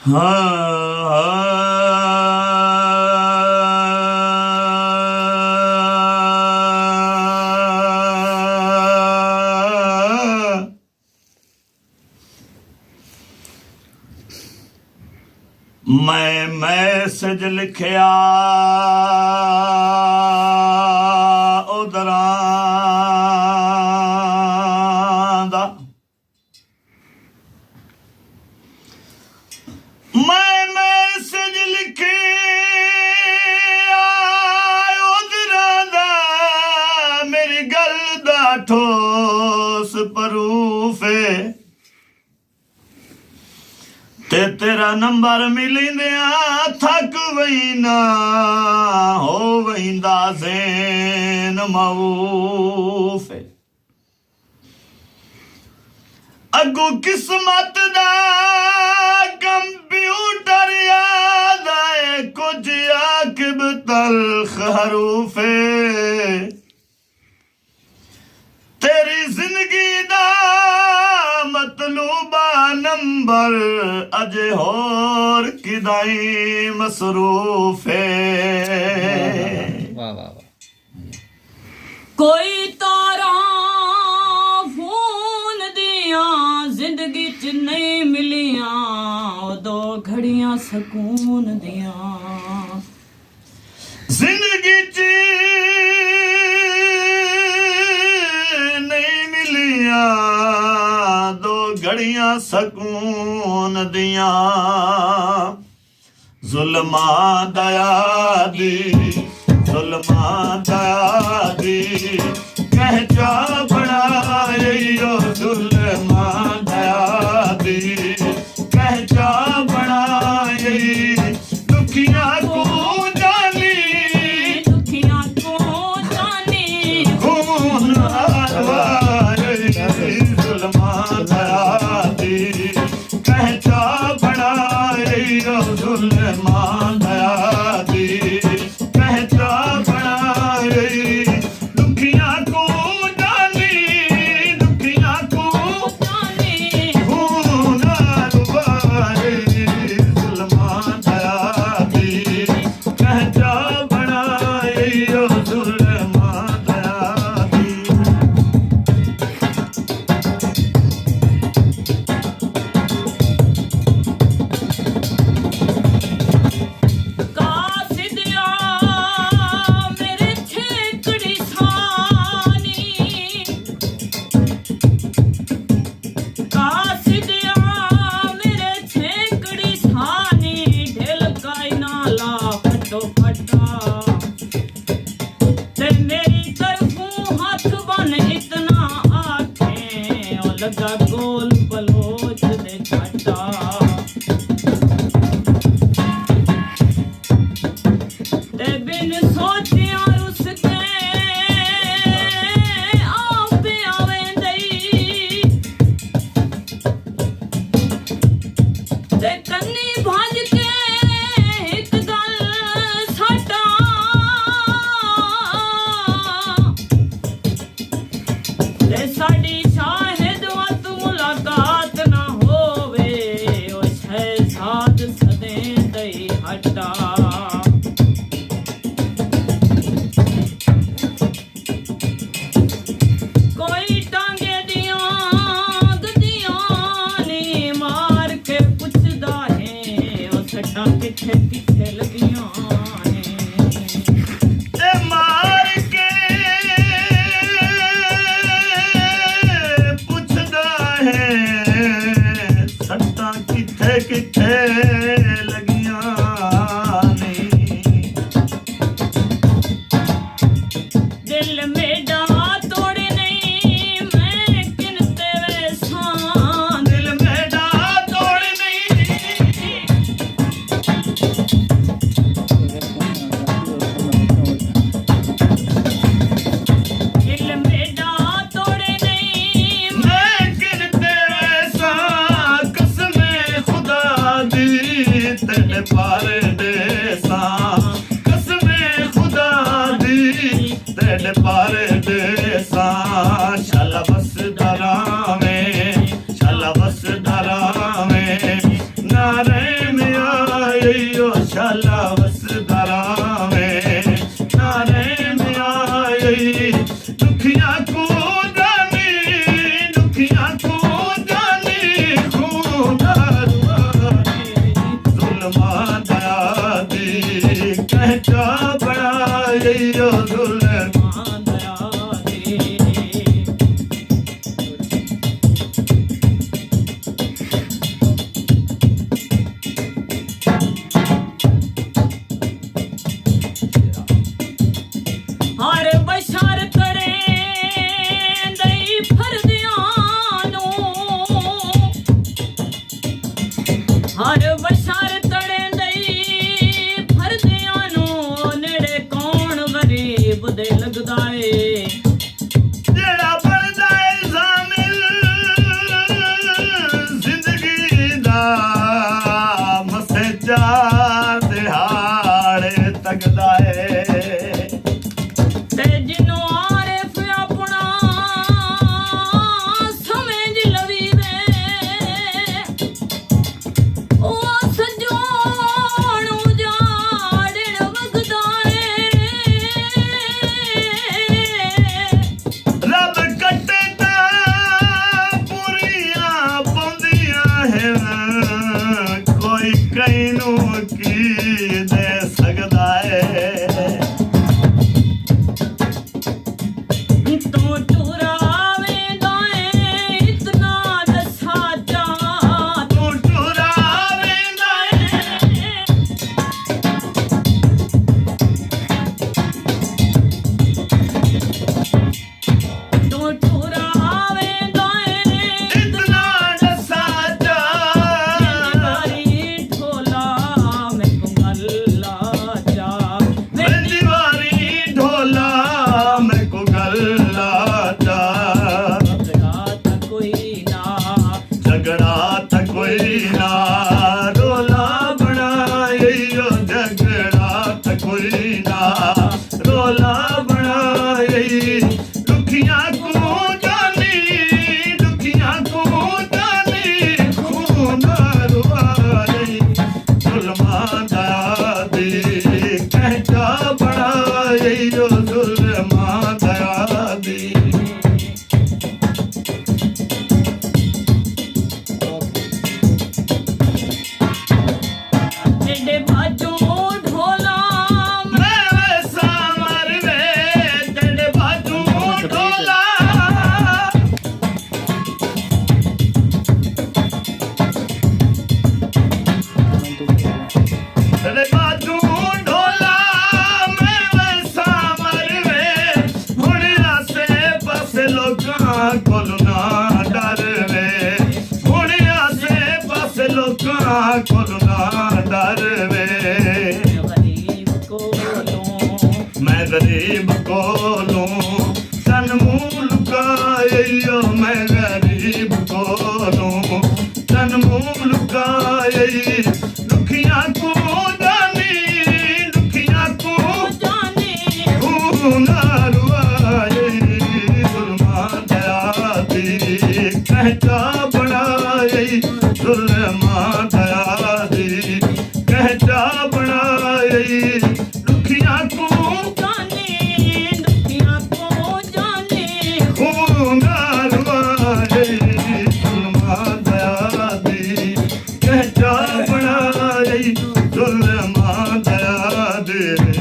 मैं मैसेज लिखिया उधरां दा, मैं मैसेज लिखिया उधरां दा, मेरी गल दा ठोस प्रूफ है ते तेरा नंबर मिलिंदिया थक वहीना हो वहींदा ज़ेन मऊफ। अगू किस्मत दा कंप्यूटर याद आए कुछ आकिब तल्ख हरूफ। तेरी जिंदगी दा मतलूबा नंबर अजे होर किदाई मसरूफ है। वाह वाह वाह। कोई तारा फोन दिया जिंदगी च नहीं मिलिया, दो घड़ियां सकून दिया जिंदगी च घड़ियां सकून दिया, जुल्मा दया दी कह जा बनाइयो, जुल्मा दया दी कह जा बनाई, दुखिया को जानी खून जुल्मा कह जा बनाइयो, जुल्मा दया दी कह जा बनाई, दुखिया को जानी खून रुबाई, जुल्मा दया दी कह जा बनाइयो, जुल्मा दया दी। लगा गोल बलोच दे घाटा, ते बिन सोचिया रुस के आप आवे दई, ते कन्नी भज के एक गल साडा, ते साडी शाहिद मुलाकात ना होवे, ओ शहजाद सदे दई हटा। कोई टांगे दियां गदियां नी मार के पुछदा है, ओ सट्टां किथे किथे लगियां ने, ते मार के पुछदा है सट्टां किथे किथे लगियां ने, दिल मेरा तोड़े नहीं मैं किनते वैसां, दिल मेरा तोड़ नहीं, दिल मेरा तोड़े नहीं मैं किनते वैसा, कसमे खुदा दी तेरे पार देसा, कसमे खुदा दी तेरे पार देसा, शल बस डरावे, शल बस डरावे, नारे आयो शाला वसदा रावे नारे में आई दुखिया को जानी जुल्मा दया दी कहता बड़ा यो जुल्मा दया दे हर बशर करे दई फरदियां नूं हर बशर तड़े दई फरदियां नूं नेड़े कौन गरीब दे लगदा ए जेड़ा बनदा है ज़ामिल जिंदगी दा मसे चार दिहाड़े तकदा है ते जिन्हों आरिफ अपना समझ लवी वे ओ सजोण उजाड़ण वगदा ए रब कटे ता पूरियां पौंदियां हैं कोई कैनू की दे सकदा है तू टुरावे दाए इतना दसा जा तू टुरावे दाए तू टुरावे दाए इतना दसा जा दीवारी ढोला मैं कुंगला जा मैं दीवारी ढोला मैं को गल्ला चा झगड़ा था कोई ना रोला बनाइयो झगड़ा था कोई ना रोला बनाई दुखियां को जानी खून रुआई जुल्मा दया दी कहता बनाइयो जुल्मा दया दी एडे बाजू ढोला मैं वैसा मर वे तेरे बाजू ढोला तेरे बाजू ढोला मैं वैसा मर वे हुण आसे पासे लोकां कोल ना डर वे हुण आसे पासे लोकां कोल ना डर वे गरीब कोलों मैं गरीब कोलों तन मुंह लुकाइयो मैं गरीब कोलों तन मुंह लुकाई दुखियां को जाने खून रुआई जुल्मा दया दी कहता बनाई जुल्मा दया दी कहता बनाई दुखियां को जाने खून रुआई जुल्मा दया दी कहता बनाई जुल्मा दया दी